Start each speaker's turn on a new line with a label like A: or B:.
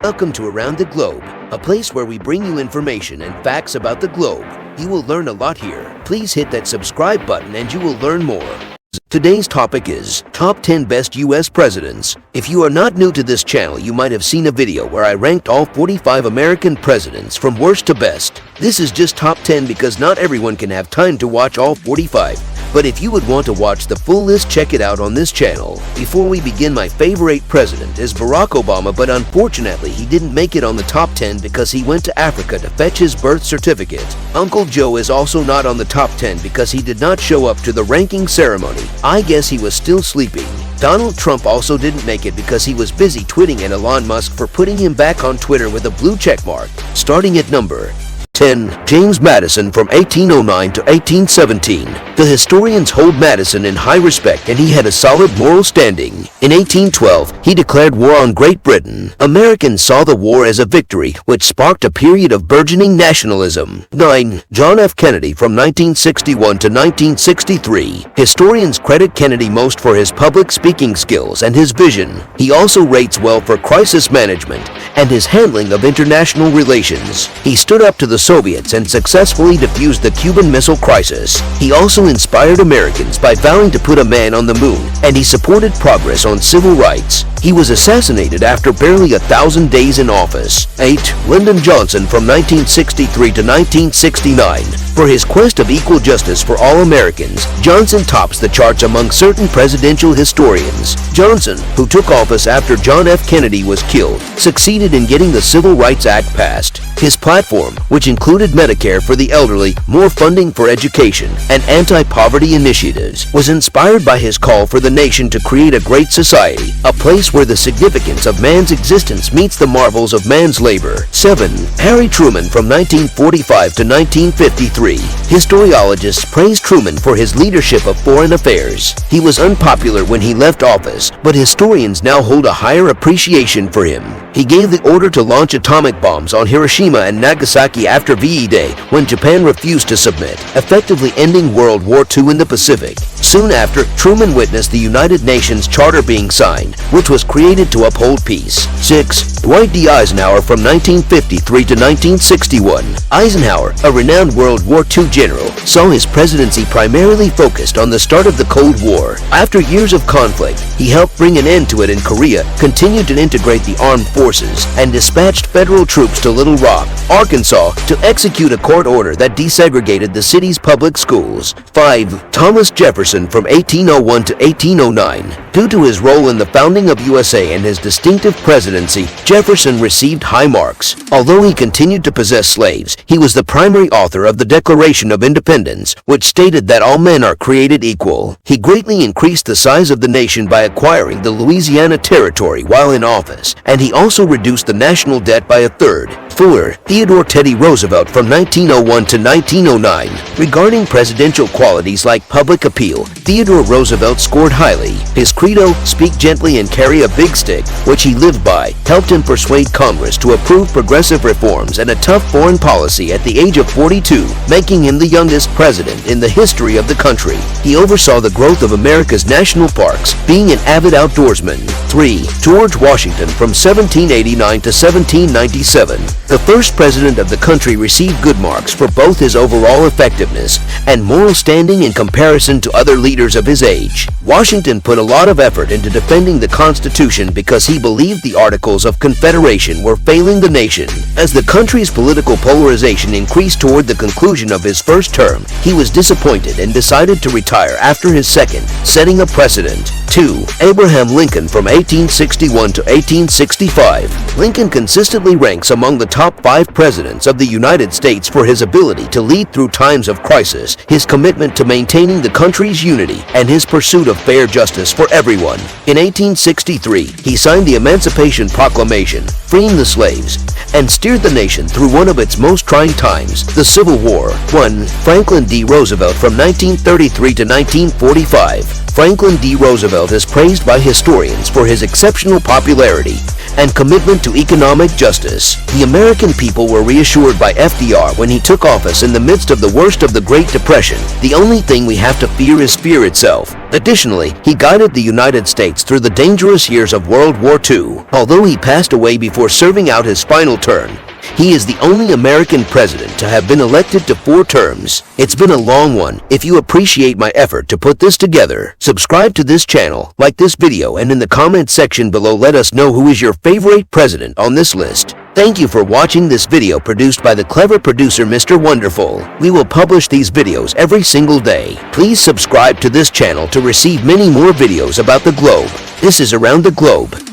A: Welcome to Around the Globe, a place where we bring you information and facts about the globe. You will learn a lot here. Please hit that subscribe button and you will learn more. Today's topic is Top 10 Best U.S. Presidents. If you are not new to this channel, you might have seen a video where I ranked all 45 American presidents from worst to best. This is just top 10 because not everyone can have time to watch all 45. But if you would want to watch the full list, check it out on this channel. Before we begin, my favorite president is Barack Obama, but unfortunately he didn't make it on the top 10 because he went to Africa to fetch his birth certificate. Uncle Joe is also not on the top 10 because he did not show up to the ranking ceremony. I guess he was still sleeping. Donald Trump also didn't make it because he was busy tweeting at Elon Musk for putting him back on Twitter with a blue check mark. Starting at number 10. James Madison from 1809 to 1817. The historians hold Madison in high respect and he had a solid moral standing. In 1812, he declared war on Great Britain. Americans saw the war as a victory, which sparked a period of burgeoning nationalism. 9. John F. Kennedy from 1961 to 1963. Historians credit Kennedy most for his public speaking skills and his vision. He also rates well for crisis management and his handling of international relations. He stood up to the Soviets and successfully defused the Cuban Missile Crisis. He also inspired Americans by vowing to put a man on the moon, and he supported progress on civil rights. He was assassinated after barely 1,000 days in office. 8. Lyndon Johnson from 1963 to 1969. For his quest of equal justice for all Americans, Johnson tops the charts among certain presidential historians. Johnson, who took office after John F. Kennedy was killed, succeeded in getting the Civil Rights Act passed. His platform, which included Medicare for the elderly, more funding for education, and anti-poverty initiatives, was inspired by his call for the nation to create a great society, a place where the significance of man's existence meets the marvels of man's labor. 7. Harry Truman from 1945 to 1953. Historiologists praise Truman for his leadership of foreign affairs. He was unpopular when he left office, but historians now hold a higher appreciation for him. He gave the order to launch atomic bombs on Hiroshima and Nagasaki after VE Day when Japan refused to submit, effectively ending World War II in the Pacific. Soon after, Truman witnessed the United Nations Charter being signed, which was created to uphold peace. 6. Dwight D. Eisenhower from 1953 to 1961. Eisenhower, a renowned World War II general, saw his presidency primarily focused on the start of the Cold War. After years of conflict, he helped bring an end to it in Korea, continued to integrate the armed forces, and dispatched federal troops to Little Rock, Arkansas, to execute a court order that desegregated the city's public schools. 5. Thomas Jefferson from 1801 to 1809. Due to his role in the founding of USA and his distinctive presidency, Jefferson received high marks. Although he continued to possess slaves, he was the primary author of the Declaration of Independence, which stated that all men are created equal. He greatly increased the size of the nation by acquiring the Louisiana Territory while in office, and he also reduced the national debt by a third. 4. Theodore Teddy Roosevelt from 1901 to 1909. Regarding presidential qualities like public appeal, Theodore Roosevelt scored highly. His credo, speak gently and carry a big stick, which he lived by, helped him persuade Congress to approve progressive reforms and a tough foreign policy at the age of 42, making him the youngest president in the history of the country. He oversaw the growth of America's national parks, being an avid outdoorsman. 3. George Washington from 1789 to 1797. The first president of the country received good marks for both his overall effectiveness and moral standing in comparison to other leaders of his age. Washington put a lot of effort into defending the Constitution because he believed the Articles of Confederation were failing the nation. As the country's political polarization increased toward the conclusion of his first term, he was disappointed and decided to retire after his second, setting a precedent. 2. Abraham Lincoln from 1861 to 1865. Lincoln consistently ranks among the top 5 presidents of the United States for his ability to lead through times of crisis, his commitment to maintaining the country's unity, and his pursuit of fair justice for everyone. In 1863, he signed the Emancipation Proclamation, freeing the slaves, and steered the nation through one of its most trying times, the Civil War. 1. Franklin D. Roosevelt from 1933 to 1945. Franklin D. Roosevelt Roosevelt is praised by historians for his exceptional popularity and commitment to economic justice. The American people were reassured by FDR when he took office in the midst of the worst of the Great Depression. The only thing we have to fear is fear itself. Additionally, he guided the United States through the dangerous years of World War II. Although he passed away before serving out his final term, he is the only American president to have been elected to 4 terms. It's been a long one. If you appreciate my effort to put this together, subscribe to this channel, like this video, and in the comment section below let us know who is your favorite president on this list. Thank you for watching this video produced by the clever producer Mr. Wonderful. We will publish these videos every single day. Please subscribe to this channel to receive many more videos about the globe. This is Around the Globe.